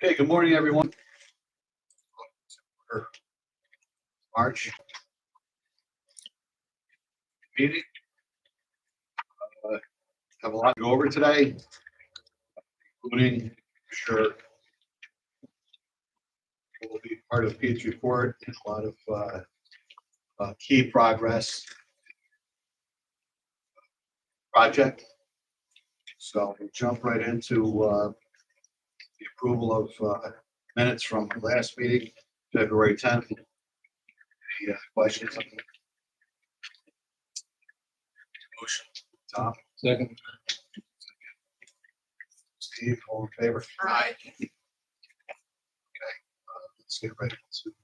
Okay, good morning, everyone. March meeting. Have a lot to go over today, including, sure, will be part of Pete's report and a lot of key progress project. So we'll jump right into the approval of minutes from last meeting, February 10th. Any questions? Motion. Tom? Second. Steve, all in favor? Aye. Okay, let's get right to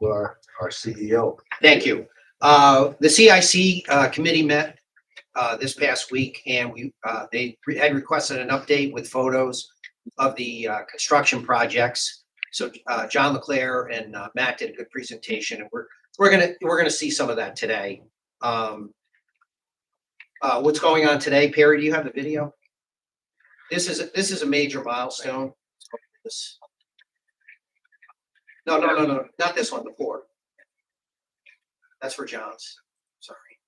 our CEO. Thank you. The CIC committee met this past week, and they had requested an update with photos of the construction projects. So John Leclerc and Matt did a good presentation, and we're gonna see some of that today. What's going on today, Perry? Do you have the video? This is a major milestone. No, not this one. The pour. That's for John's. Sorry.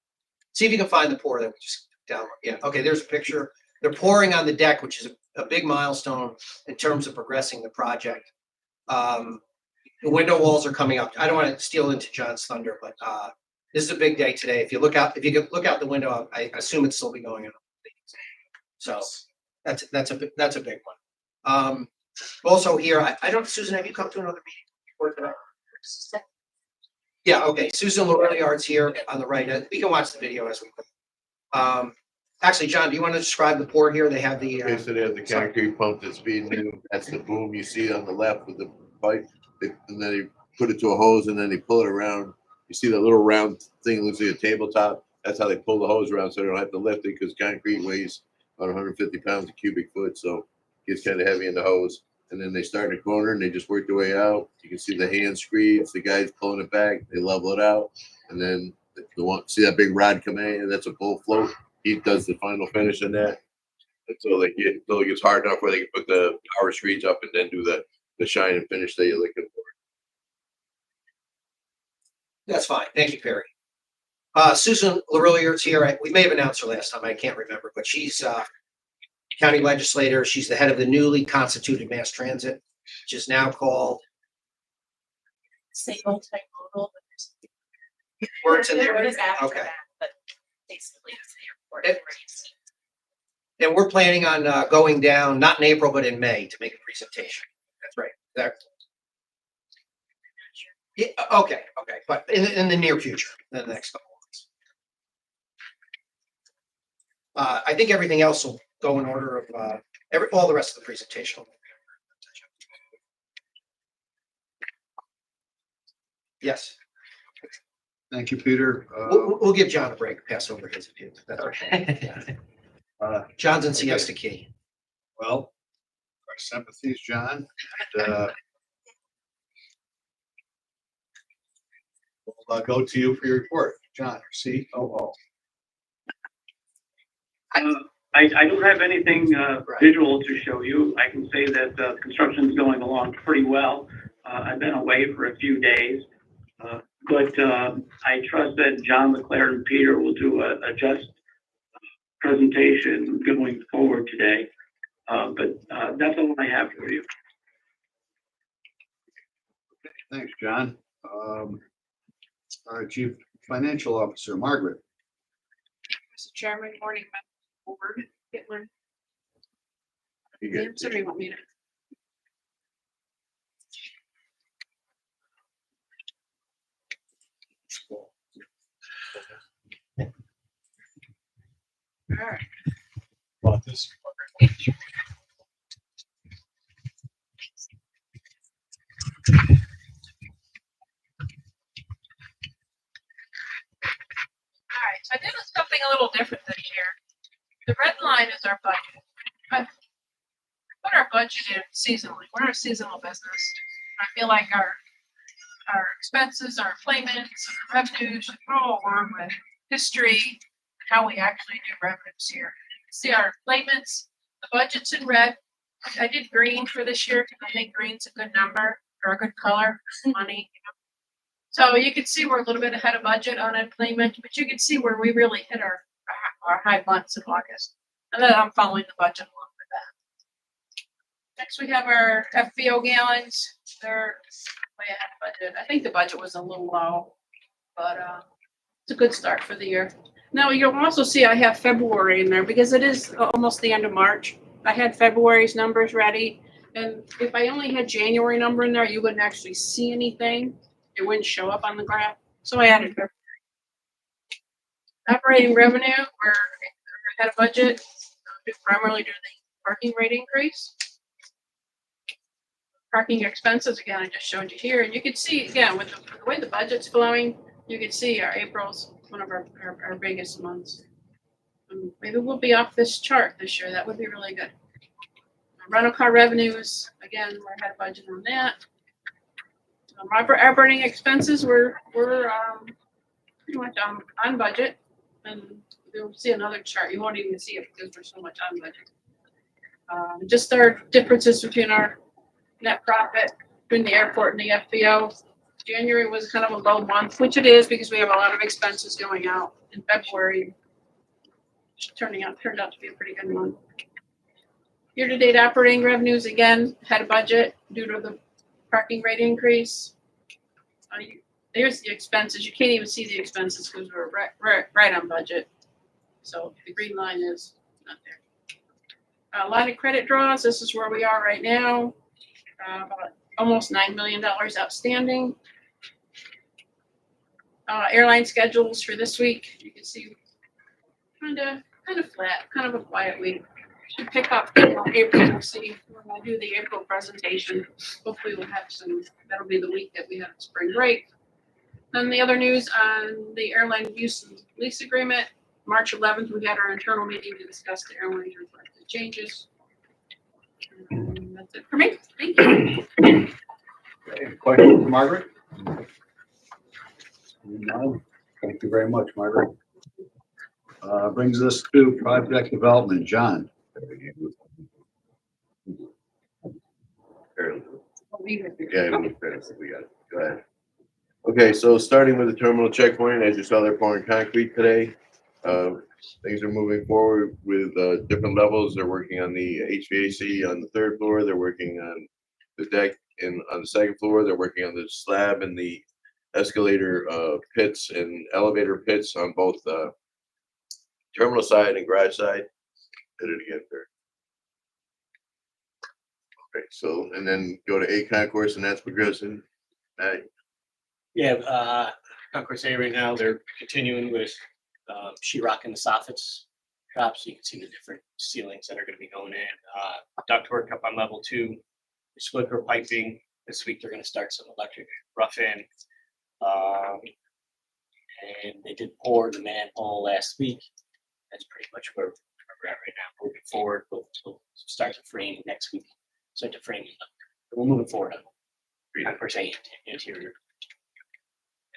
See if you can find the pour that we just download. Yeah. Okay. There's a picture. They're pouring on the deck, which is a big milestone in terms of progressing the project. The window walls are coming up. I don't want to steal into John's thunder, but this is a big day today. If you look out the window, I assume it's still be going on. So that's a big one. Also here, I don't, Susan, have you come to another meeting? Yeah, okay. Susan Lorelliard's here on the right. We can watch the video as we go. Actually, John, do you want to describe the pour here? They have the Okay, so they have the concrete pump that's feeding you. That's the boom you see on the left with the pipe. And then they put it to a hose and then they pull it around. You see the little round thing looks like a tabletop. That's how they pull the hose around so they don't have to lift it because concrete weighs about 150 pounds a cubic foot. So it gets kind of heavy in the hose. And then they start in a corner and they just work their way out. You can see the hand screeds, the guys pulling it back, they level it out. And then the one, see that big rod come in, that's a full float. He does the final finish on that until it gets hard enough where they can put the power screeds up and then do the shine and finish that you're looking for. That's fine. Thank you, Perry. Susan Lorelliard's here. We may have announced her last time. I can't remember, but she's county legislator. She's the head of the newly constituted mass transit, which is now called. Same old type model, but there's Words in there. what is after Okay. that, but basically it's the airport. And we're planning on going down, not in April, but in May to make a presentation. That's right. Yeah, okay. But in the near future, in the next couple of months. I think everything else will go in order of all the rest of the presentation. Yes. Thank you, Peter. We'll give John a break, pass over his view. That's okay. John's in Siesta Key. Well, our sympathies, John. And, we'll go to you for your report, John, COO. I don't have anything visual to show you. I can say that construction is going along pretty well. I've been away for a few days, but I trust that John Leclerc and Peter will do a just presentation going forward today. But that's all I have for you. Thanks, John. Our Chief Financial Officer, Margaret. Mr. Chairman, morning, board. Hitler. You good? Sorry, you want me to? All right. About this. All right, so I did something a little different this year. The red line is our budget. I put our budget in seasonally. We're a seasonal business. I feel like our expenses, our payments, our revenues should all work with history, how we actually do revenues here. See our payments, the budget's in red, I did green for this year, because I think green's a good number, or a good color, money. So you can see we're a little bit ahead of budget on employment, but you can see where we really hit our high months in August. And then I'm following the budget along with that. Next, we have our FBO gallons. They're way ahead of budget. I think the budget was a little low, but it's a good start for the year. Now, you'll also see I have February in there because it is almost the end of March. I had February's numbers ready. And if I only had January number in there, you wouldn't actually see anything. It wouldn't show up on the graph. So I added February. Operating revenue, we're ahead of budget, primarily due to the parking rate increase. Parking expenses, again, I just showed you here. And you can see, again, with the way the budget's flowing, you can see our April's one of our biggest months. Maybe we'll be off this chart this year. That would be really good. Rental car revenues, again, we're ahead of budget on that. Operating expenses, we're pretty much on budget. And you'll see another chart. You won't even see it because we're so much on budget. Just our differences between our net profit between the airport and the FBO. January was kind of a low month, which it is because we have a lot of expenses going out. In February, turned out to be a pretty good month. Year-to-date operating revenues, again, had a budget due to the parking rate increase. There's the expenses. You can't even see the expenses because we're right on budget. So the green line is not there. Line of credit draws, this is where we are right now. About almost $9 million outstanding. Airline schedules for this week, you can see kind of flat, kind of a quiet week. Should pick up in April. We'll see when I do the April presentation. Hopefully we'll have some, that'll be the week that we have spring break. Then the other news on the airline use and lease agreement, March 11th, we had our internal meeting to discuss the airline reflected changes. And that's it for me. Thank you. Any questions, Margaret? No. Thank you very much, Margaret. Brings us to project development. John. Yeah, we got it. Go ahead. Okay, so starting with the terminal checkpoint, as you saw, they're pouring concrete today. Things are moving forward with different levels. They're working on the HVAC on the third floor. They're working on the deck on the second floor. They're working on the slab and the escalator pits and elevator pits on both terminal side and garage side. Did it again there. Okay, so and then go to A concourse, and that's progressing. Yeah, Concourse A right now, they're continuing with sheetrock and the soffits shop, so you can see the different ceilings that are gonna be going in. Ductwork up on level 2, splitter piping. This week they're gonna start some electric rough-in. And they did pour the manhole last week. That's pretty much where we're at right now. Moving forward, we'll start to frame next week. Start to frame it up. We're moving forward on Concourse A interior.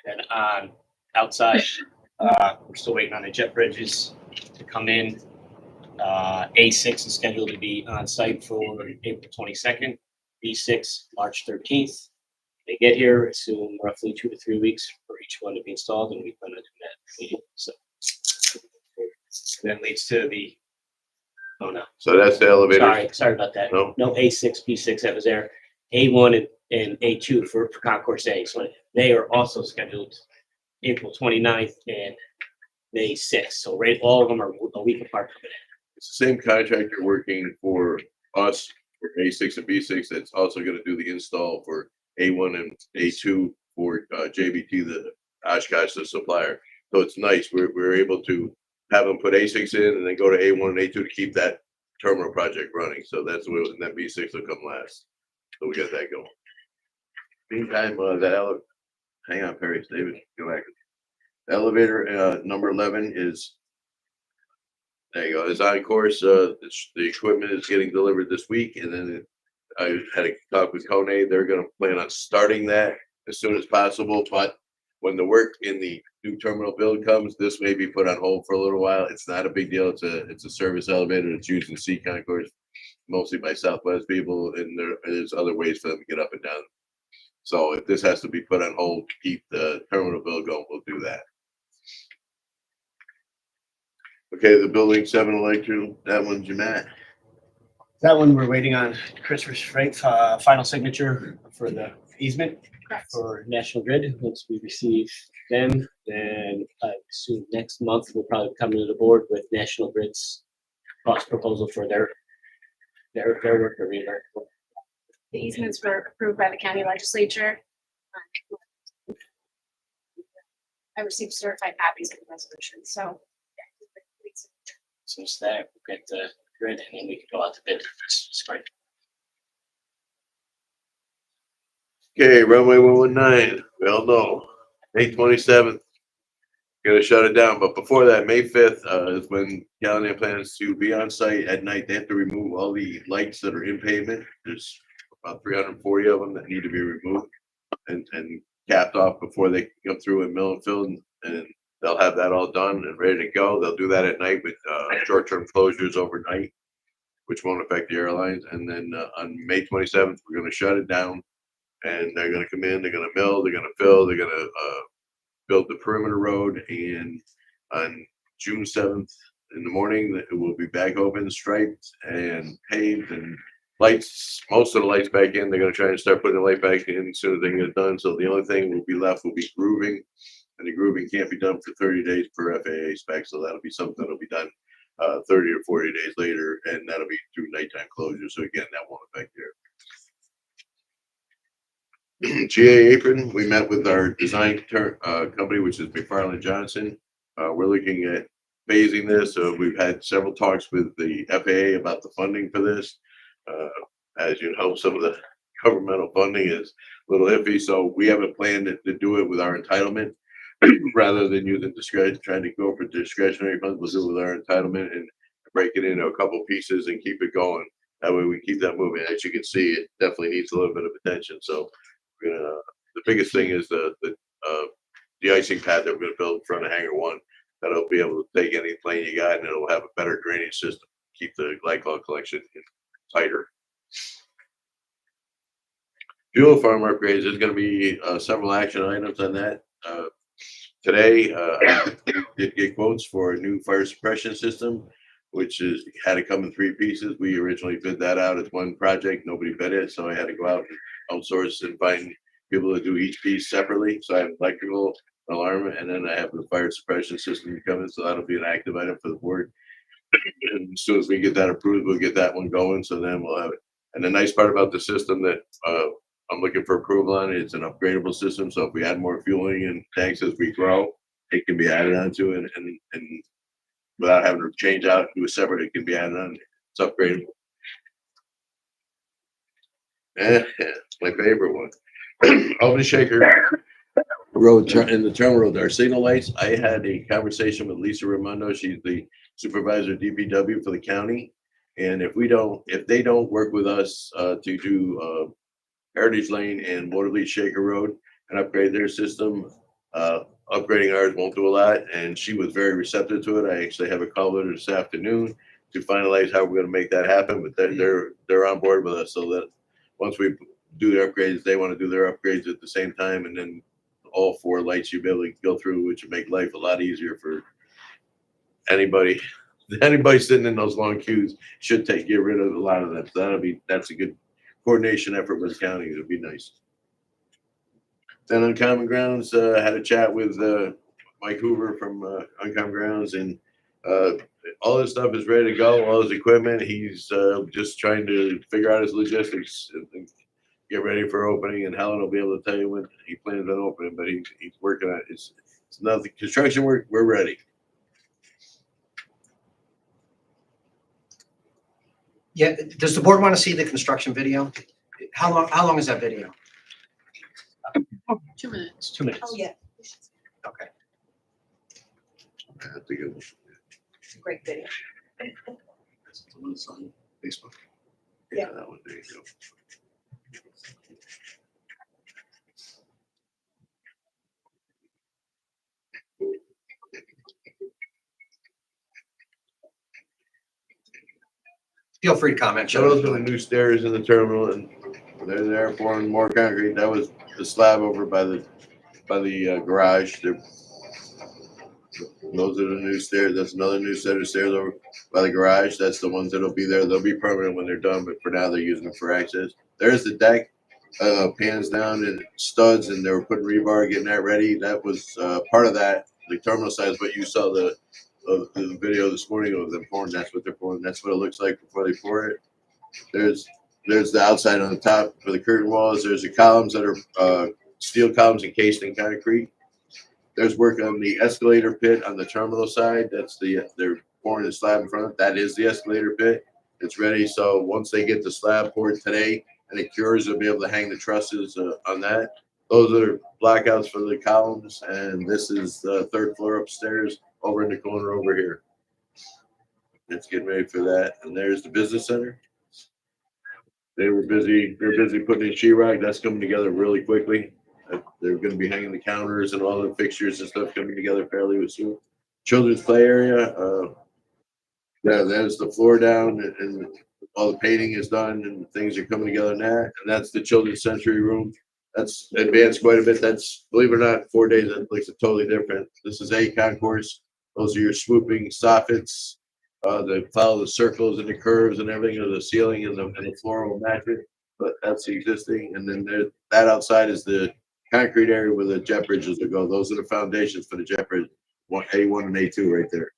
And then on outside, we're still waiting on the jet bridges to come in. A6 is scheduled to be on site for April 22nd, B6 March 13th. They get here, assume roughly 2 to 3 weeks for each one to be installed, and we plan on doing that meeting. So that leads to the, oh no, So that's the elevator. sorry about that. No. No A6, B6 that was there. A1 and A2 for Concourse A. So they are also scheduled April 29th and May 6th. So right, all of them are a week apart coming in. It's the same contractor working for us for A6 and B6 that's also going to do the install for A1 and A2 for JBT, the Oshkosh, the supplier. So it's nice. We're able to have them put A6 in and then go to A1 and A2 to keep that terminal project running. So that's what, and then B6 will come last. So we got that going. Meantime, hang on, Perry, David, go back. The elevator number 11 is, there you go, is on course. The equipment is getting delivered this week, and then I had a talk with Kone. They're going to plan on starting that as soon as possible. But when the work in the new terminal build comes, this may be put on hold for a little while. It's not a big deal. It's a service elevator that's used in C concourse. mostly by Southwest people, and there's other ways for them to get up and down. So if this has to be put on hold to keep the terminal bill going, we'll do that. Okay, the building 7 electric, that one's your Matt. That one, we're waiting on Christopher Frank's final signature for the easement Correct. for National Grid. Once we receive them, then soon next month, we'll probably be coming to the board with National Grid's cost proposal for their work or reimbursement. The easements were approved by the county legislature. I received certified copies of the resolution, so. So it's that, we'll get the grid and then we can go out to bid this spring. Okay, runway 119, we all know, May 27th, gonna shut it down, but before that, May 5th, is when Callahan plans to be on site at night. They have to remove all the lights that are in pavement. There's about 340 of them that need to be removed and capped off before they come through and mill and fill, and they'll have that all done and ready to go. They'll do that at night with short-term closures overnight, which won't affect the airlines. And then on May 27th, we're gonna shut it down, and they're gonna come in, they're gonna mill, they're gonna fill, they're gonna build the perimeter road, and on June 7th in the morning, it will be back open, striped and paved, and lights, most of the lights back in. They're gonna try and start putting the light back in as soon as they get it done. So the only thing will be left will be grooving, and the grooving can't be done for 30 days per FAA spec. So that'll be something that'll be done 30 or 40 days later, and that'll be through nighttime closure. So again, that won't affect your GA apron. We met with our design company, which is McFarland Johnson. We're looking at phasing this. So we've had several talks with the FAA about the funding for this. As you know, some of the governmental funding is a little iffy, so we have a plan to do it with our entitlement rather than using discretion, trying to go for discretionary funds. We'll do it with our entitlement and break it into a couple pieces and keep it going. That way we keep that moving. As you can see, it definitely needs a little bit of attention. So we're gonna, the biggest thing is the de-icing pad that we're gonna build in front of Hangar 1. That'll be able to take any plane you got, and it'll have a better drainage system, keep the glycol collection tighter. Fuel farm upgrades, there's gonna be several action items on that. Today, I did get quotes for a new fire suppression system, which is, had to come in 3 pieces. We originally bid that out as one project. Nobody bid it, so I had to go out and outsource and find people to do each piece separately. So I have electrical, alarm, and then I have the fire suppression system coming, so that'll be an active item for the board. And as soon as we get that approved, we'll get that one going, so then we'll have it. And the nice part about the system that I'm looking for approval on, it's an upgradable system, so if we add more fueling and tanks as we grow, it can be added onto it, and without having to change out and do a separate, it can be added on. It's upgradable. My favorite one. Albany Shaker Road in the terminal road, our signal lights. I had a conversation with Lisa Raimondo. She's the supervisor DPW for the county. And if they don't work with us to do Heritage Lane and Waterley Shaker Road and upgrade their system, upgrading ours won't do a lot. And she was very receptive to it. I actually have a call with her this afternoon to finalize how we're going to make that happen. But they're on board with us, so that once we do their upgrades, they want to do their upgrades at the same time, and then all 4 lights you'll be able to go through, which would make life a lot easier for anybody. Anybody sitting in those long queues should get rid of a lot of that. So that's a good coordination effort with the county. It'd be nice. Then Uncommon Grounds, had a chat with Mike Hoover from Uncommon Grounds, and all his stuff is ready to go. All his equipment. He's just trying to figure out his logistics and get ready for opening. And Helen will be able to tell you when he plans on opening. But he's working on it. It's nothing construction work. We're ready. Yeah, does the board want to see the construction video? How long is that video? 2 minutes. It's 2 minutes. Oh, yeah. Okay. I have to go. Great video. That's the one that's on Facebook. Yeah. That one. There you go. feel free to comment. So those are the new stairs in the terminal, and they're there pouring more concrete. That was the slab over by the garage. Those are the new stairs. That's another new set of stairs over by the garage. That's the ones that'll be there. They'll be permanent when they're done, but for now they're using them for access. There's the deck, pans down and studs, and they were putting rebar, getting that ready. That was part of that. The terminal side is what you saw the video this morning of them pouring. That's what they're pouring. That's what it looks like before they pour it. There's the outside on the top for the curtain walls. There's the columns that are steel columns encased in concrete. There's work on the escalator pit on the terminal side. They're pouring the slab in front of it. That is the escalator pit. It's ready. So once they get the slab poured today and it cures, they'll be able to hang the trusses on that. Those are blackouts for the columns, and this is the third floor upstairs over in the corner over here. It's getting ready for that. And there's the business center. They're busy putting in sheetrock. That's coming together really quickly. They're going to be hanging the counters and all the fixtures and stuff coming together fairly soon. Children's play area. There's the floor down, and all the painting is done, and things are coming together in that. And that's the children's sensory room. That's advanced quite a bit. That's, believe it or not, 4 days. That looks totally different. This is a concourse. Those are your swooping soffits. They follow the circles and the curves and everything of the ceiling and the floor will match it. But that's the existing. And then that outside is the concrete area where the jet bridges will go. Those are the foundations for the jet bridge, A1 and A2 right there.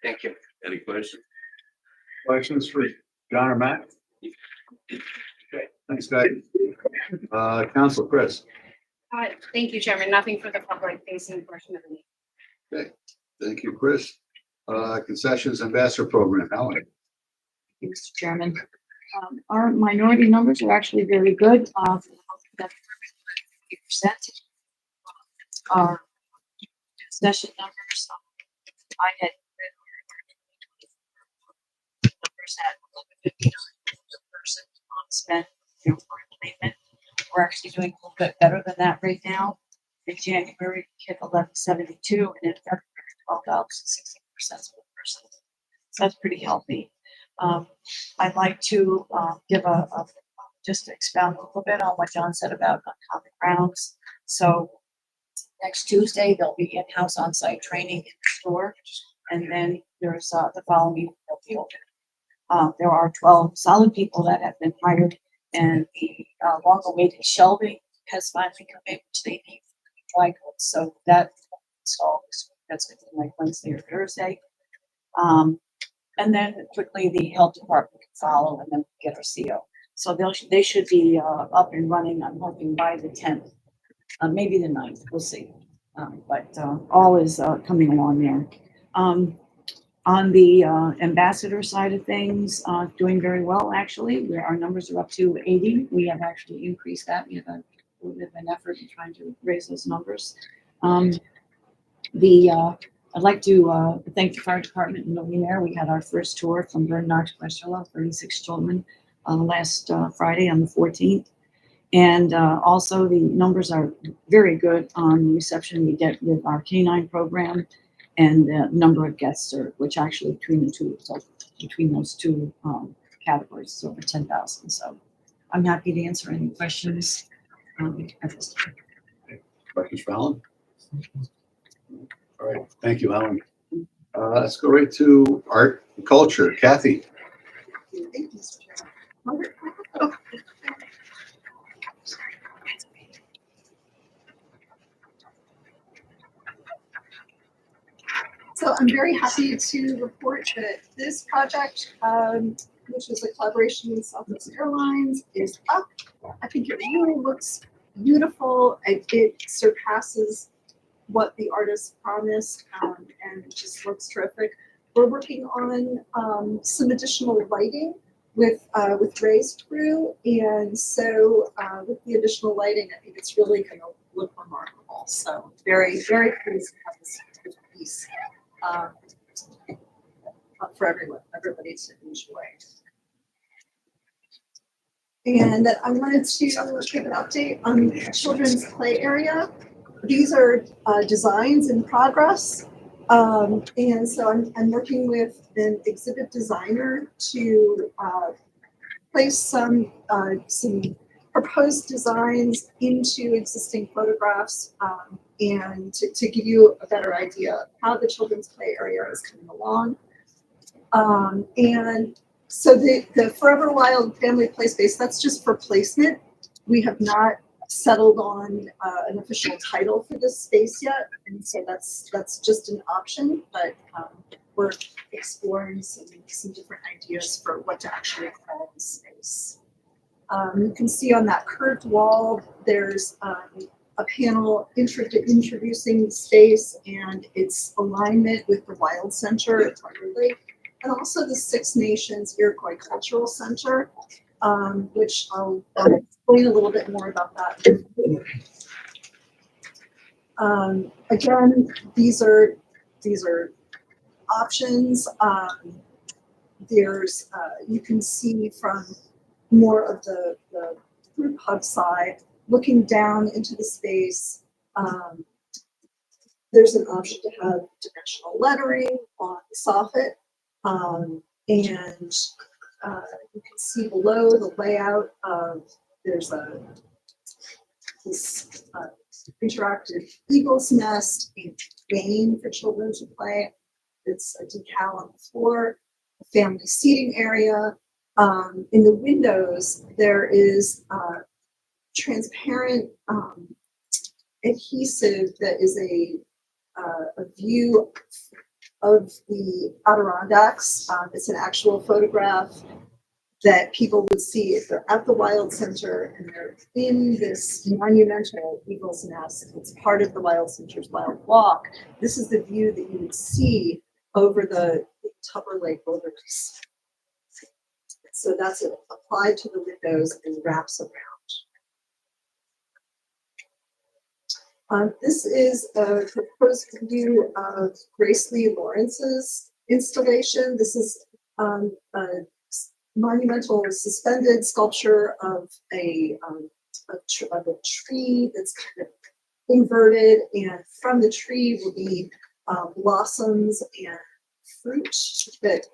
Thank you. Any questions? Questions for John or Matt? Okay, thanks, guys. Council Chris. Thank you, Chairman. Nothing for the public facing portion of the meeting. Okay, thank you, Chris. Concessions Ambassador Program, Helen. Mr. Chairman. Our minority numbers are actually very good. 50%. Our concession numbers, I had numbers at 59 per person on spend for employment. We're actually doing a little bit better than that right now. In January, we hit 1172, and in February, $12.60 per person. So that's pretty healthy. I'd like to give just to expound a little bit on what John said about common grounds. So next Tuesday, there'll be in-house on-site training in the store, and then there's the following week they'll be open. There are 12 solid people that have been hired, and the long-awaited shelving has finally come in, which they need for the dry goods. So that installed this week. That's going to be like Wednesday or Thursday. And then quickly the health department can follow, and then get our CO. So they should be up and running, I'm hoping, by the 10th, maybe the 9th, we'll see. But all is coming along there. On the ambassador side of things, doing very well, actually, where our numbers are up to 80. We have actually increased that. We have a little bit of an effort in trying to raise those numbers. I'd like to thank the fire department in Millionaire. We had our first tour from Bernard to Westerlo, 36 children, last Friday on the 14th. And also the numbers are very good on the reception we get with our canine program and the number of guests served, which actually between those two categories is over 10,000. So I'm happy to answer any questions at this time. Questions for Helen? All right, thank you, Helen. Let's go right to art and culture. Kathy. Thank you, Mr. Chairman. So I'm very happy to report that this project, which is a collaboration with Southwest Airlines, is up. I think it really looks beautiful. It surpasses what the artist promised, and it just looks terrific. We're working on some additional lighting with Ray's crew, and so with the additional lighting, I think it's really going to look remarkable. So very, very pleased to have this piece up for everybody to enjoy. And I wanted to give an update on the children's play area. These are designs in progress, And so I'm working with an exhibit designer to place some proposed designs into existing photographs, and to give you a better idea of how the children's play area is coming along. And so the Forever Wild Family Play Space, that's just for placement. We have not settled on an official title for this space yet, and so that's just an option, but we're exploring some different ideas for what to actually call the space. You can see on that curved wall, there's a panel introducing the space and its alignment with the Wild Center at Tartar Lake, and also the Six Nations Iroquois Cultural Center, which I'll explain a little bit more about that. Again, these are options. There's you can see from more of the group hub side, looking down into the space. There's an option to have dimensional lettering on the soffit, and you can see below the layout of there's this interactive eagle's nest and game for children to play. It's a decal on the floor, a family seating area. In the windows, there is transparent adhesive that is a view of the Adirondacks. It's an actual photograph that people would see if they're at the Wild Center and they're in this monumental eagle's nest. It's part of the Wild Center's Wild Walk. This is the view that you would see over the Tupper Lake wilderness. So that's it, applied to the windows and wraps around. This is a proposed view of Grace Lee Lawrence's installation. This is a monumental suspended sculpture of a tree that's kind of inverted, and from the tree will be blossoms and fruit that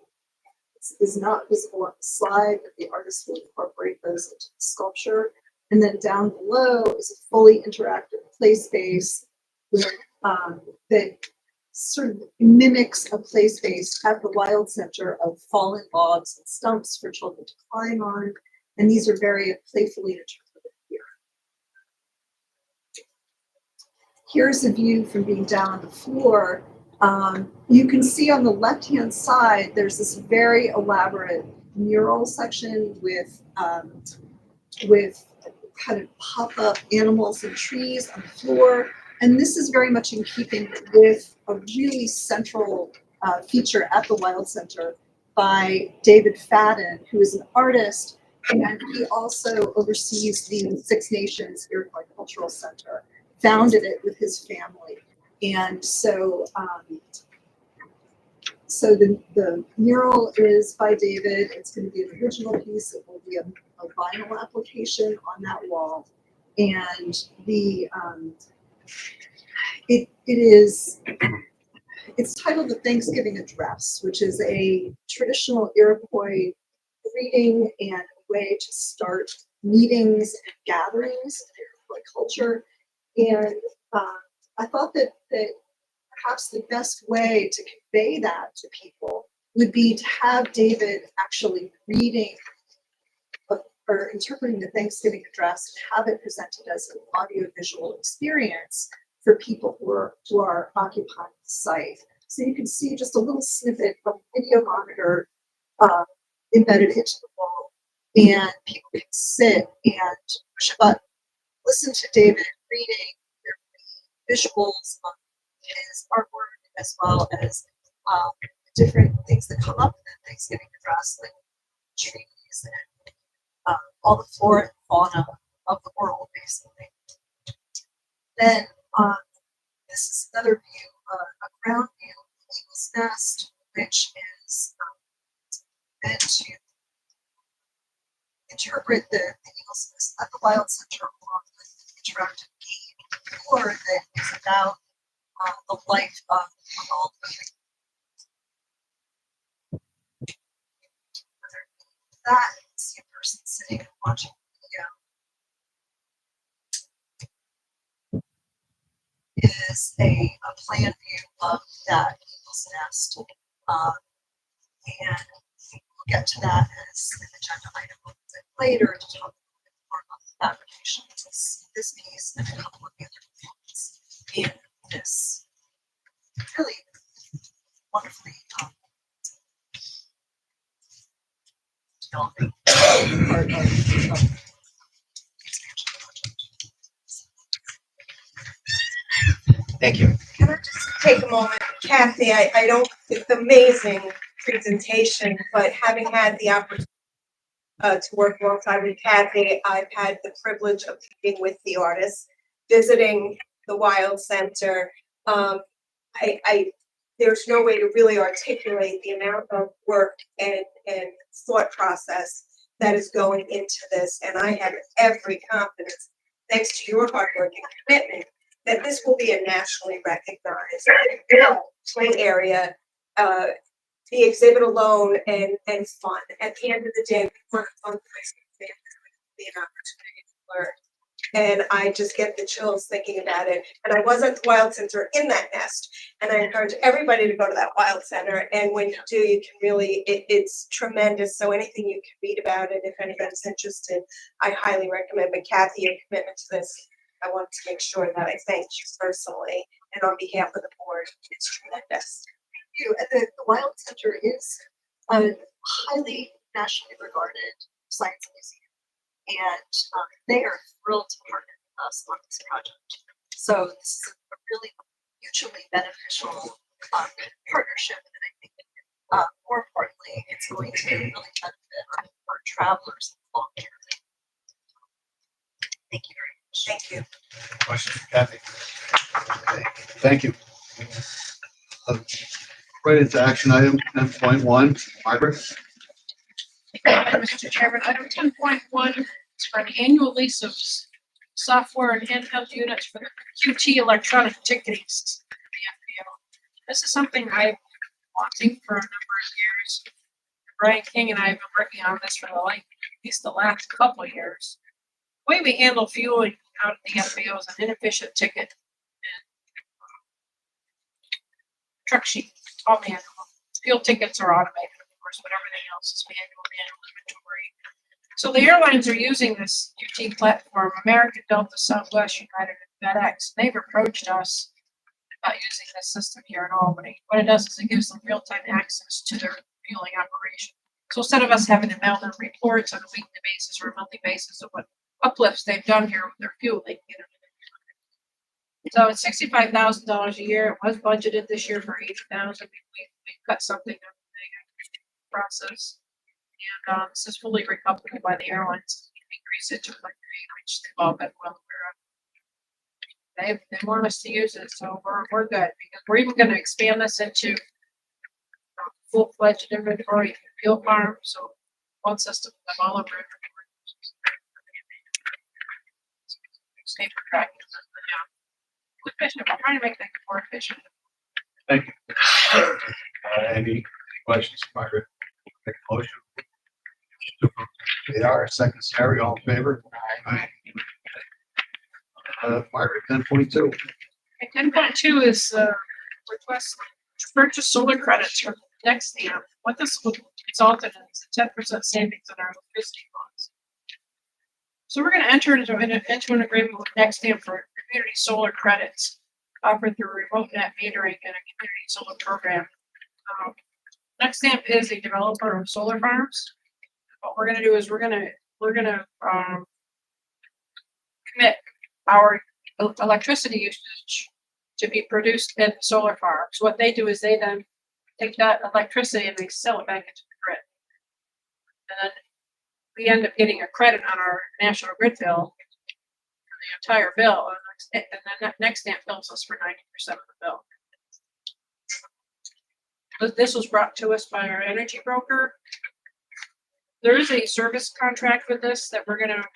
is not visible on the slide, but the artist will incorporate those into the sculpture. And then down below is a fully interactive play space that sort of mimics a play space at the Wild Center of fallen logs and stumps for children to climb on. And these are very playfully interpreted here. Here's a view from being down on the floor. You can see on the left-hand side, there's this very elaborate mural section with kind of pop-up animals and trees on the floor. And this is very much in keeping with a really central feature at the Wild Center by David Fadden, who is an artist, and he also oversees the Six Nations Iroquois Cultural Center, founded it with his family. And so the mural is by David. It's going to be an original piece. It will be a vinyl application on that wall. And it's titled The Thanksgiving Address, which is a traditional Iroquois greeting and a way to start meetings and gatherings in Iroquois culture. And I thought that perhaps the best way to convey that to people would be to have David actually reading or interpreting the Thanksgiving address and have it presented as an audiovisual experience for people who are occupying the site. So you can see just a little snippet of a video monitor embedded into the wall, and people can sit and push a button, listen to David reading. There will be visuals of his artwork as well as different things that come up in the Thanksgiving address, like trees and all the flora and fauna of the world, basically. Then this is another view, a ground view of the eagle's nest, which is meant to interpret the eagle's nest at the Wild Center along with the interactive game board that is about the life of all that see a person sitting and watching video is a plan view of that eagle's nest. And we'll get to that as an agenda item a little bit later to talk a little bit more about the fabrication of this piece and a couple of the other components in this really wonderfully developing part of the expansion project. Thank you. Can I just take a moment? Kathy, I don't, it's amazing presentation, but having had the opportunity to work alongside with Kathy, I've had the privilege of meeting with the artists, visiting the Wild Center. There's no way to really articulate the amount of work and thought process that is going into this. And I have every confidence, thanks to your hard work and commitment, that this will be a nationally recognized play area, the exhibit alone and fun. At the end of the day, we want a fun place to be an opportunity to learn. And I just get the chills thinking about it. And I was at the Wild Center in that nest. And I encourage everybody to go to that Wild Center. And when you do, you can really, it's tremendous. So anything you can read about it, if anybody's interested, I highly recommend. But Kathy, your commitment to this, I want to make sure that I thank you personally and on behalf of the board. It's tremendous. You. The Wild Center is a highly nationally regarded science museum, and they are thrilled to partner with us on this project. So this is a really mutually beneficial partnership, and I think more importantly, it's going to really benefit our travelers long term. Thank you very much. Thank you. Questions, for Kathy? Okay, thank you. Right into action item 10.1. Margaret? Mr. Chairman, item 10.1 is for an annual lease of software and handheld units for the QT electronic ticketing system for the FBO. This is something I've been wanting for a number of years. Brian King and I have been working on this for at least the last couple of years. The way we handle fueling out at the FBO is an inefficient ticket and truck sheet, all manual. Fuel tickets are automated, of course, but everything else is manual inventory. So the airlines are using this UT platform, American, Delta, Southwest, United, and FedEx. They've approached us about using this system here in Albany. What it does is it gives them real-time access to their fueling operation. So instead of us having to mail them reports on a weekly basis or a monthly basis of what uplifts they've done here with their fuel, they can get it. So it's $65,000 a year. It was budgeted this year for $80,000. We cut something up in the process. And this is fully recoverable by the airlines. Increase it to like which they've all been well aware of. They want us to use it, so we're good because we're even going to expand this into full-fledged inventory fuel farm. So one system of all of our inventory. Safer tracking. Good efficient. We're trying to make things more efficient. Thank you. Any questions, Margaret? Make a motion. They are. Second, Sarah, all in favor? Aye. Margaret, 10.2. 10.2 is request to purchase solar credits from NextAmp. What this will result in is a 10% savings in our electricity costs. So we're going to enter into an agreement with NextAmp for community solar credits offered through remote net metering and a community solar program. NextAmp is a developer of solar farms. What we're going to do is we're going to commit our electricity usage to be produced in solar farms. What they do is they then take that electricity and they sell it back into the grid. And then we end up getting a credit on our national grid bill for the entire bill. And then NextAmp bills us for 90% of the bill. This was brought to us by our energy broker. There is a service contract with this that that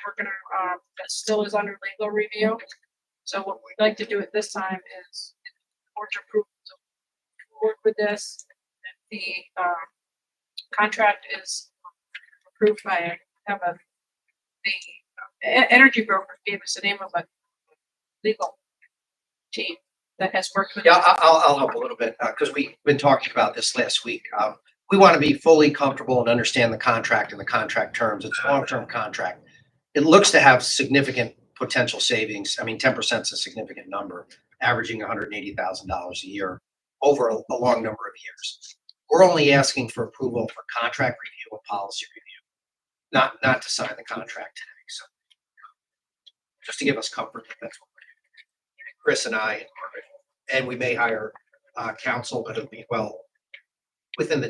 still is under legal review. So what we'd like to do at this time is board's approval to work with this. The contract is approved by, the energy broker gave us the name of a legal team that has worked with. Yeah, us. I'll help a little bit, because we've been talking about this last week. We want to be fully comfortable and understand the contract and the contract terms. It's a long-term contract. It looks to have significant potential savings. I mean, 10% is a significant number, averaging $180,000 a year over a long number of years. We're only asking for approval for contract review and policy review, not to sign the contract today. So just to give us comfort, that's what we're doing. Chris and I, and we may hire counsel, but it'll be within the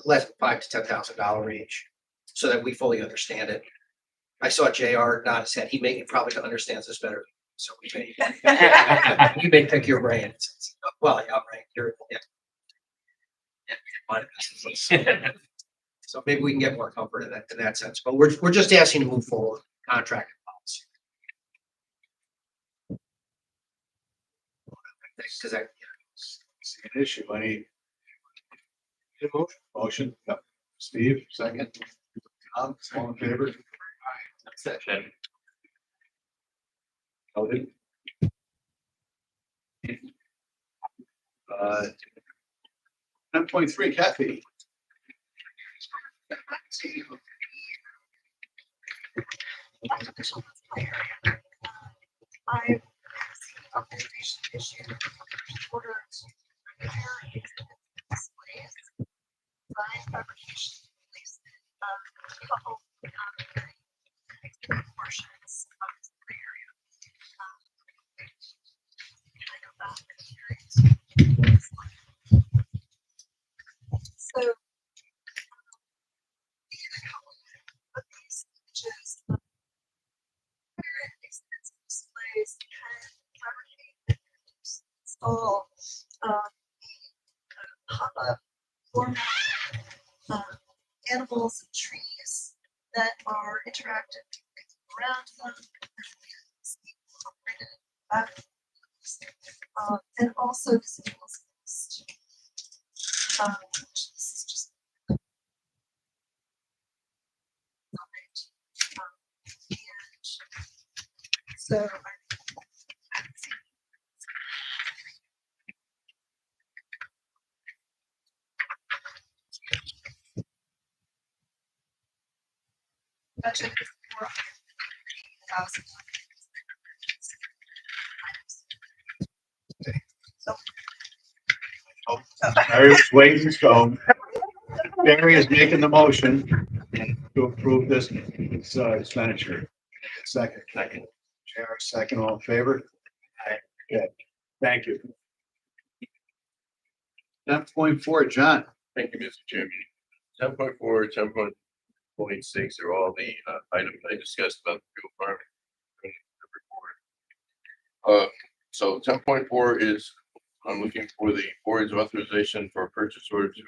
less than $5,000 to $10,000 range, so that we fully understand it. I saw JR nod his head. He probably understands this better. So we may, you may pick your brain. Well, yeah, right. So maybe we can get more comfort in that sense. But we're just asking to move forward, contract and policy. Because I See an issue, any? Motion, Yep. Steve, second. Tom, all in favor? That's it. Voted. 10.3, Kathy. I observation issue order to repair displays, design, fabrication, placement of a couple portions of the area. I go back so of these images of very expensive displays can fabricate and install pop-up floor mount animals and trees that are interactive around them. And also disables this is just so budget is $400,000. Barry's waiting, so Barry is making the motion to approve this expenditure. Second. JR, second, all in favor? Aye. Okay, thank you. 10.4, John. Thank you, Mr. Chairman. 10.4, 10.6 are all the items I discussed about the fuel farm in the report. So 10.4 is, I'm looking for the board's authorization for a purchase order to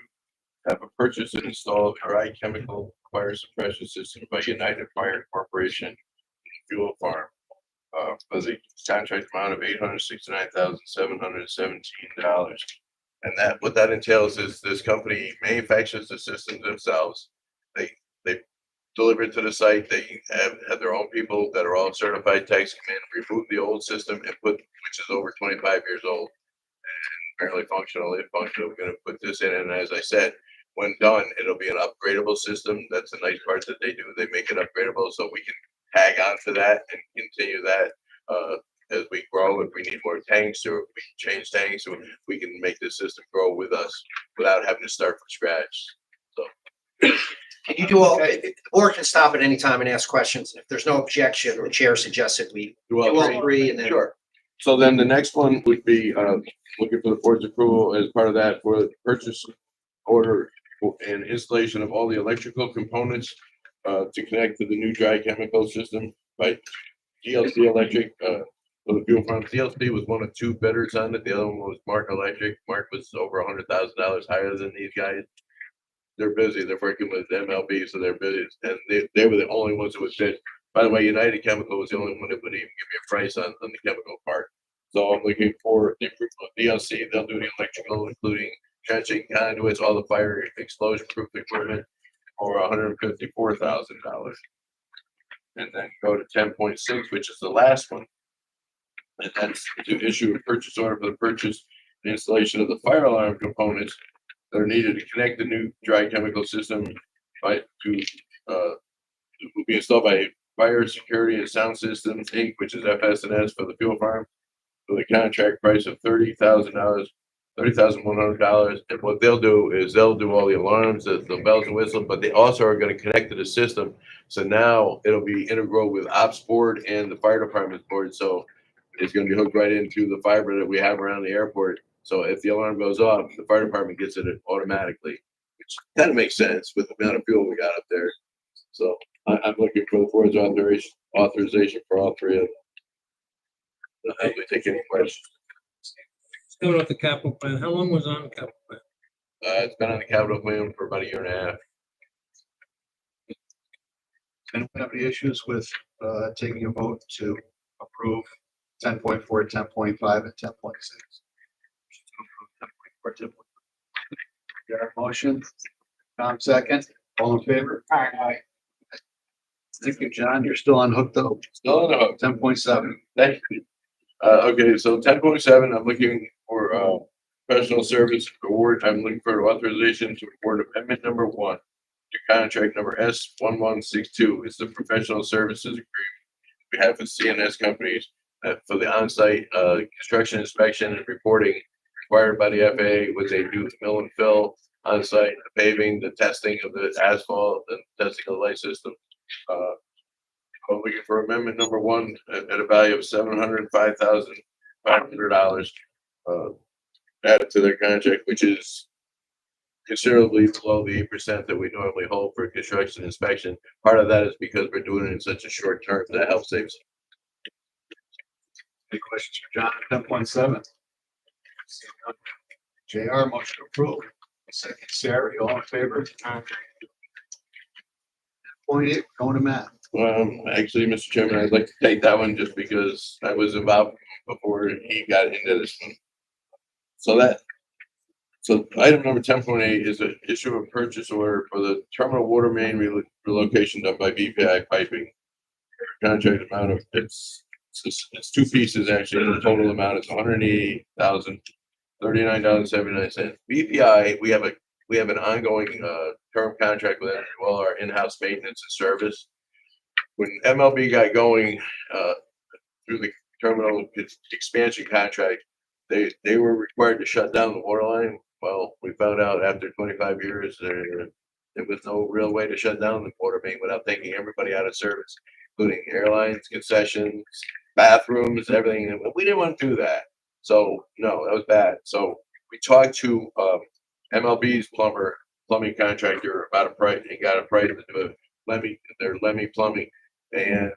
have a purchase and install a dry chemical fire suppression system by United Fire Corporation fuel farm. For the contract amount of $869,717. And that, what that entails is this company manufactures the systems themselves. They deliver it to the site. They have their own people that are all certified techs come in, remove the old system and which is over 25 years old and barely functional. We're going to put this in, and as I said, when done, it'll be an upgradable system. That's a nice part that they do. They make it upgradable so we can tag on to that and continue that as we grow. If we need more tanks or we can change tanks, or we can make this system grow with us without having to start from scratch. So can you do the board can stop at any time and ask questions. If there's no objection, the chair suggested we do all three and then. Sure. So then the next one would be looking for the board's approval as part of that for the purchase order and installation of all the electrical components to connect to the new dry chemical system by GLC Electric. For the fuel farm, GLC was one of two bidders on it. The other one was Mark Electric. Mark was over $100,000 higher than these guys. They're busy. They're working with MLB, so they're busy, and they were the only ones who would bid. By the way, United Chemical was the only one that would even give me a price on the chemical part. So I'm looking for the improvement of DLC. They'll do the electrical, including trenching conduits, all the fire explosion proof equipment for $154,000. And then go to 10.6, which is the last one. And that's to issue a purchase order for the purchase and installation of the fire alarm components that are needed to connect the new dry chemical system will be installed by Fire Security and Sound Systems Inc., which is FS&S for the fuel farm, for the contract price of $30,000, $30,100. And what they'll do is they'll do all the alarms, the bells and whistles, but they also are going to connect to the system. So now it'll be integral with Ops Board and the fire department's board. So it's going to be hooked right into the fiber that we have around the airport. So if the alarm goes off, the fire department gets it automatically, which kind of makes sense with the amount of fuel we got up there. So I'm looking for the board's authorization for all three of them. I'll take any questions. Going off the capital plan, how long was on the capital plan? It's been on the capital plan for about a year and a half. Anyone have any issues with taking a vote to approve 10.4, 10.5, and 10.6? Motion. Tom second. All in favor? Aye. Thank you, John. You're still on hook though. Still on the hook. 10.7. Thank you. Okay, so 10.7, I'm looking for professional service award. I'm looking for authorization to award amendment number 1 to contract number S1162. It's the professional services agreement we have with CNS companies for the on-site construction inspection and reporting required by the FAA, which they do the mill and fill on-site, the paving, the testing of the asphalt, and testing of the light system. I'm looking for amendment number 1 at a value of $705,500 added to their contract, which is considerably below the 8% that we normally hold for construction inspection. Part of that is because we're doing it in such a short term that helps save. Any questions for John? 10.7. JR, motion approved. Second, Sarah, you all in favor? 10.8, going to Matt. Actually, Mr. Chairman, I'd like to take that one just because I was involved before he got into this one. So item number 10.8 is an issue of purchase order for the terminal water main relocation done by BPI Piping. Contract amount of it's 2 pieces actually. The total amount is $180,039.79. BPI, we have an ongoing term contract with them as well, our in-house maintenance and service. When MLB got going through the terminal expansion contract, they were required to shut down the water line. Well, we found out after 25 years there was no real way to shut down the water main without taking everybody out of service, including airlines, concessions, bathrooms, everything. And we didn't want to do that. So no, that was bad. So we talked to MLB's plumbing contractor about a price and got a price to do their Lemmy Plumbing, and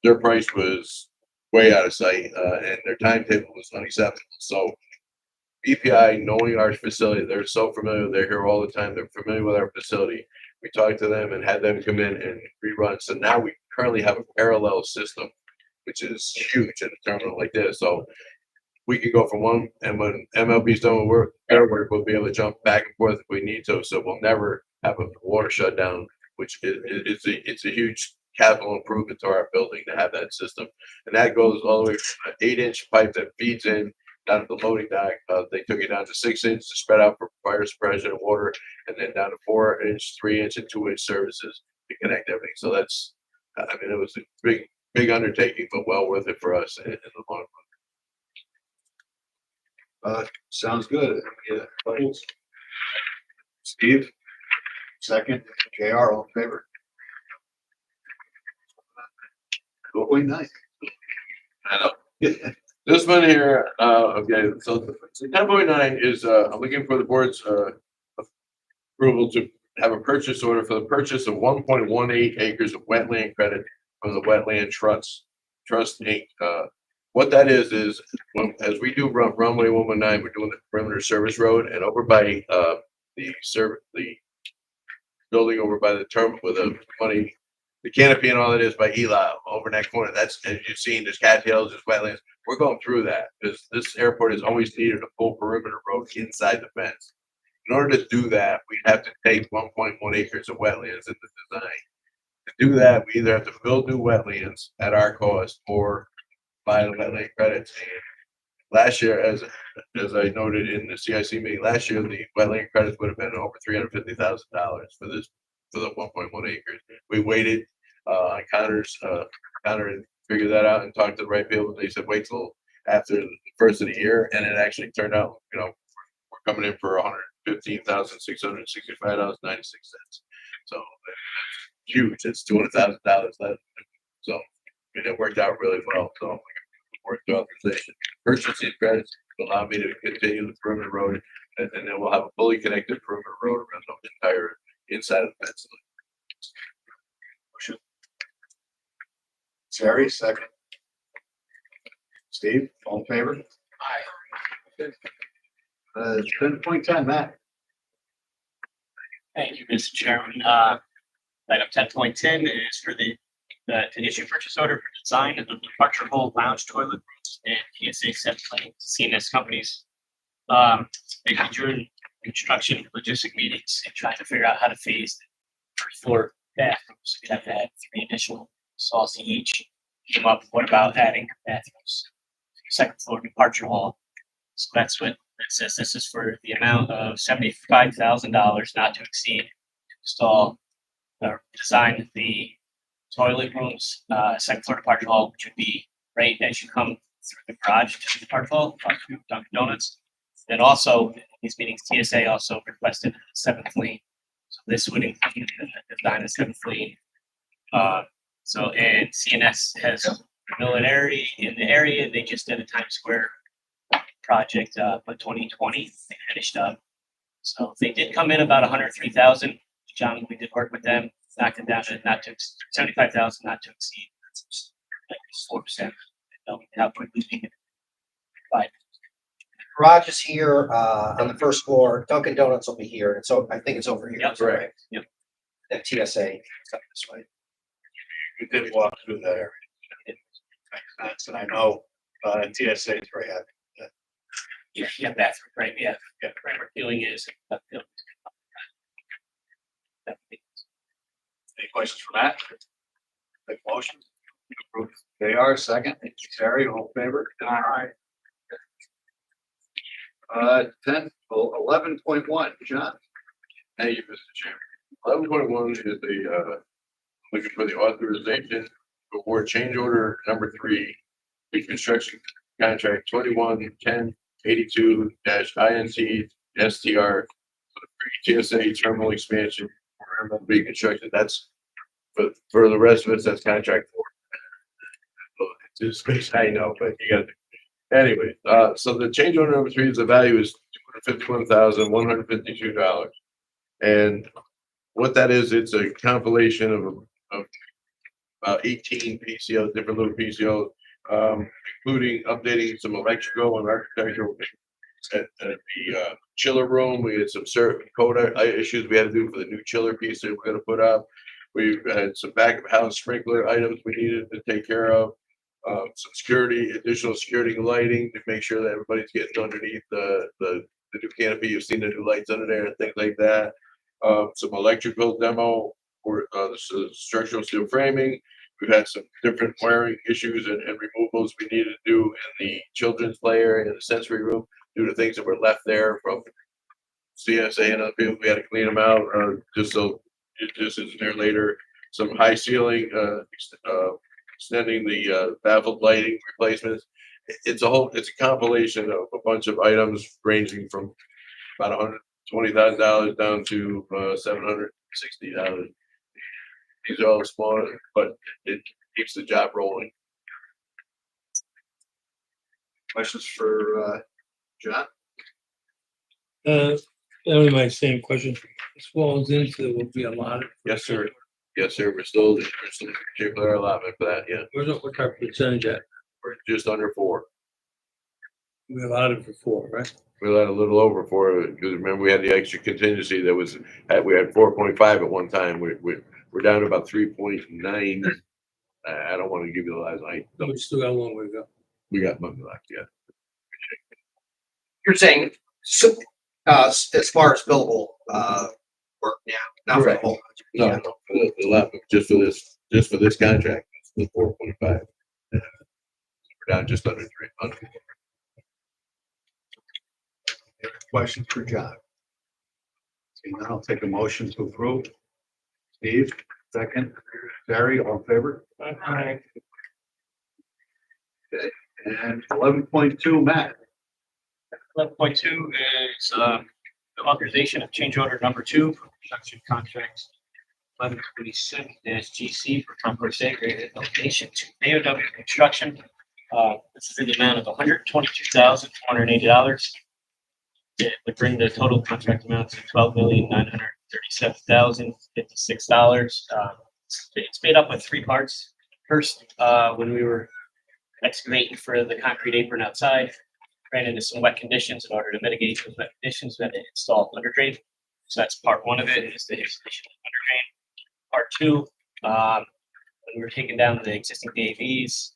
their price was way out of sight, and their timetable was unacceptable. So BPI, knowing our facility, they're so familiar, they're here all the time, they're familiar with our facility. We talked to them and had them come in and rerun. So now we currently have a parallel system, which is huge in a terminal like this. So we can go from one, and when MLB's done with their work, we'll be able to jump back and forth if we need to. So we'll never have a water shutdown, which it's a huge capital improvement to our building to have that system. And that goes all the way from an 8-inch pipe that feeds in down to the loading dock. They took it down to 6 inches to spread out for fire suppression and water, and then down to 4-inch, 3-inch, and 2-inch services to connect everything. So that's, I mean, it was a big undertaking, but well worth it for us in the long run. Sounds good. Yeah. Steve, second. JR, all in favor? 12.9. I know. This one here, okay, so 10.9 is, I'm looking for the board's approval to have a purchase order for the purchase of 1.18 acres of wetland credit from the Wetland Trust Inc. What that is as we do runway 119, we're doing the perimeter service road, and over by the building over by the terminal with the canopy and all that is by Eli over in that corner. That's, as you've seen, there's cattails, there's wetlands. we're going through that because this airport has always needed a full perimeter road inside the fence. In order to do that, we have to take 1.1 acres of wetlands in the design. To do that, we either have to build new wetlands at our cost or buy the wetland credits. Last year, as I noted in the CIC meeting, last year, the wetland credits would have been over $350,000 for the 1.1 acres. We waited, Connor figured that out and talked to the right people. They said, wait till after the first of the year. And it actually turned out, we're coming in for $115,665.96. So that's huge. It's $200,000 left. So it worked out really well. So worked authorization. Purchase these credits will allow me to continue the perimeter road, and then we'll have a fully connected perimeter road around the entire inside of the fence. Motion. Terry, second. Steve, all in favor? Aye. 10.10, Matt. Thank you, Mr. Chairman. Item 10.10 is for to issue purchase order for design of the departure hole lounge toilet rooms and PSA 7 lane CNS companies. They been during construction logistic meetings and trying to figure out how to phase the first floor bathrooms. We have to add 3 additional stalls to each. Came up, what about adding bathrooms? Second floor departure hall. So that's what it says. This is for the amount of $75,000 not to exceed to install or design the toilet rooms, second floor departure hall, which would be right as you come through the garage to the departure hall, to Dunkin' Donuts. Then also, in these meetings, TSA also requested 7th lane. So this would include the design of 7th lane. And CNS has familiarity in the area. They just did a Times Square project, but 2020 they finished up. So they did come in about 103,000. John, we did work with them, knocked it down to not to 75,000, not to exceed. That's like 4%. How quickly we can provide. Garage is here, on the first floor. Dunkin' Donuts will be here. And so I think it's over here. Yep, Is that right? correct. Yep. That TSA is up this way. You did walk through that area. That's, and I know, TSA is very happy. Yeah, bathroom, right? Yeah, right. Where feeling is. Any questions for Matt? Make motion. Approve. They are second. Terry, all in favor? Aye. 11.1, John. Thank you, Mr. Chairman. 11.1 is the looking for the authorization to award change order number 3 to construction contract 21-10-82-INT-STR for the TSA terminal expansion for MLB construction. That's for the rest of us, that's contract 4. It's space, I know, but you got to. Anyway, so the change order number 3 is the value is $251,152. And what that is, it's a compilation of about 18 PCOs, different little PCOs, including updating some electrical and architectural at the chiller room. We had some certain code issues we had to do for the new chiller piece that we're going to put up. We've had some back of house sprinkler items we needed to take care of. Some additional security lighting to make sure that everybody's getting underneath the new canopy. You've seen the new lights under there and things like that. Some electrical demo for the structural steel framing. We've had some different wiring issues and removals we needed to do in the children's play area and the sensory room due to things that were left there from CSA and other people. We had to clean them out just so it just isn't there later. Some high ceiling, extending the baffled lighting replacements. It's a compilation of a bunch of items ranging from about $120,000 down to $760. These are all small, but it keeps the job rolling. Questions for John? Only my same question. This falls into will be allotted. Yes, sir. Yes, sir. We're still particular allotment for that. Yeah, What type of percentage at? we're just under 4. We allotted for 4, right? We let a little over 4 because remember we had the extra contingency that was we had 4.5 at one time. We're down to about 3.9. I don't want to give you the last night. We still got a long way to go. We got money left, yeah. You're saying, so, as far as billable, work now, not for the Correct. whole. No, Yeah. no, for the left, just for this contract, it's the 4.5. We're down just under 300. Questions for John? See, now I'll take a motion to approve. Steve, second. Barry, all in favor? Aye. Okay. And 11.2, Matt. 11.2 is the authorization of change order number 2 for production contracts 1126 GC for Concourse A graded elevation to AOW Construction. This is in the amount of $122,480. It would bring the total contract amount to $12,937,056. It's made up of 3 parts. First, when we were excavating for the concrete apron outside, ran into some wet conditions. In order to mitigate those wet conditions, we had to install under drain. So that's part 1 of it, is the installation of under drain. Part 2, when we were taking down the existing AVs,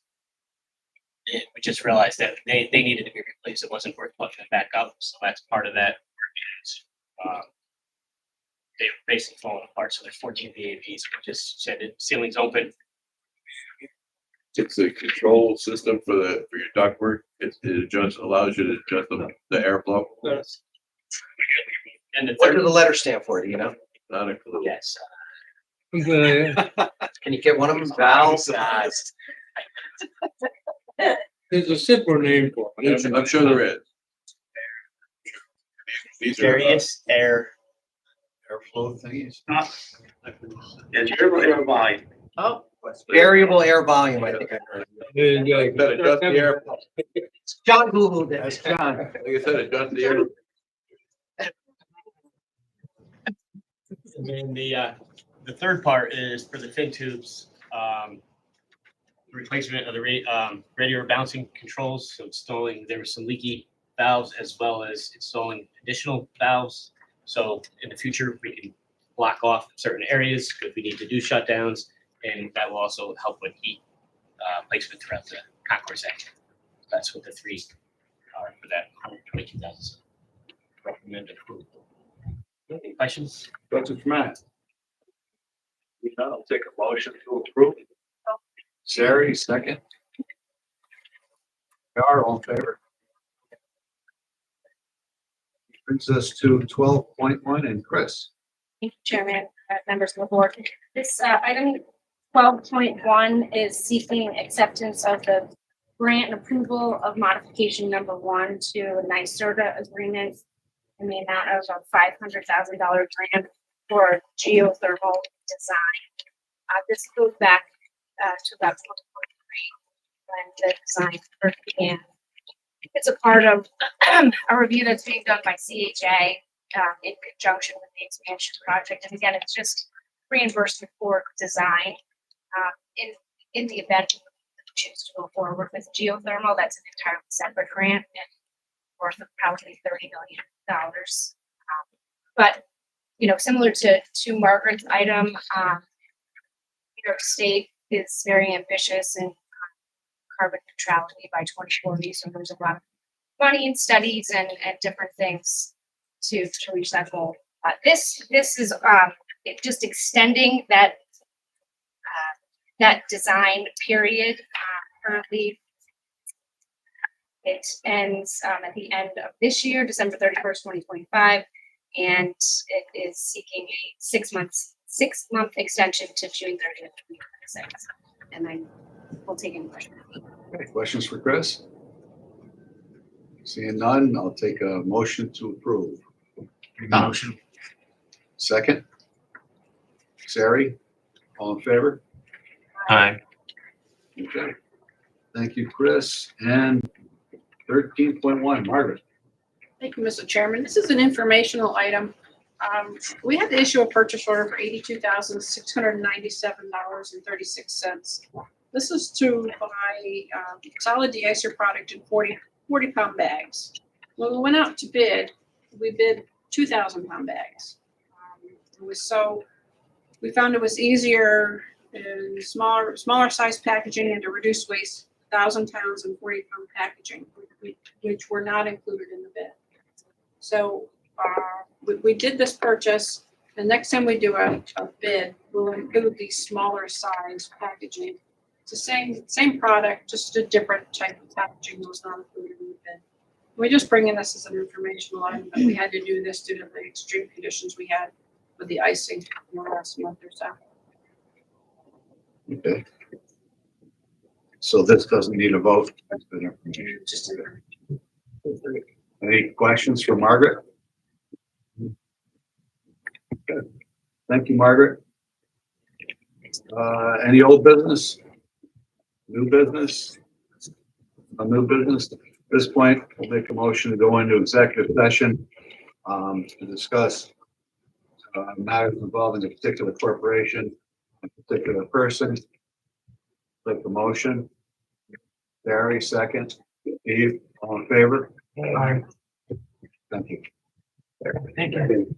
we just realized that they needed to be replaced. It wasn't worth putting it back up. So that's part of that. They were basically falling apart. So there's 14 VAVs. We just said it, ceilings open. It's a control system for your ductwork. It allows you to adjust the airflow. And the What do third, the letters stand for, do you know? Not a clue. yes. Can you get one of them? Valves? There's a simpler name for it. I'm sure there is. These are, Various air. Airflow thingies. It's air volume. Oh, variable air volume, I think I heard. And, like I said, adjust the air. John Googled That's it. John. Like I said, adjust the air. And then the third part is for the fin tubes, replacement of the radiator bouncing controls. So installing, there were some leaky valves as well as installing additional valves. So in the future, we can block off certain areas if we need to do shutdowns, and that will also help with heat placement throughout the concourse area. That's what the 3 are for that 122,000. Recommend approval. Any questions? Questions for Matt? Now I'll take a motion to approve. Sari, second. Gar, all in favor? Brings us to 12.1 and Chris. Thank you, Chairman, members of the board. This item 12.1 is seeking acceptance of the grant and approval of modification number 1 to a NYSERDA agreement in the amount of a $500,000 grant for geothermal design. This goes back to about 2023 when the design first began. It's a part of a review that's being done by CHA in conjunction with the expansion project. And again, it's just reimbursement for design. In the event we choose to go forward with geothermal, that's an entirely separate grant and worth of probably $30 million. But similar to Margaret's item, New York State is very ambitious in carbon neutrality by 2040. So there's a lot of money and studies and different things to reach that goal. This is just extending that design period. Currently, it ends at the end of this year, December 31st, 2025, and it is seeking a 6-month extension to June 30th, 2026. And then we'll take any questions. Okay, questions for Chris? Seeing none, I'll take a motion to approve. Motion. Second. Sari, all in favor? Aye. Okay. Thank you, Chris. And 13.1, Margaret. Thank you, Mr. Chairman. This is an informational item. We had to issue a purchase order for $82,697.36. This is to buy solid de-icer product in 40-pound bags. When we went out to bid, we bid 2,000-pound bags. We found it was easier in smaller size packaging and to reduce waste 1,000 pounds and 40-pound packaging, which were not included in the bid. So we did this purchase. The next time we do a bid, we'll include the smaller size packaging. It's the same product, just a different type of packaging that was not included in the bid. We're just bringing this as an informational item, but we had to do this due to the extreme conditions we had with the icing in the last month or so. Okay. So this doesn't need a vote. That's good information. Just Any questions for Margaret? Good. Thank you, Margaret. Any old business? New business? A new business? At this point, we'll make a motion to go into executive session to discuss matters involving a particular corporation, a particular person. Take the motion. Barry, second. Steve, all in favor? Aye. Thank you. Thank you.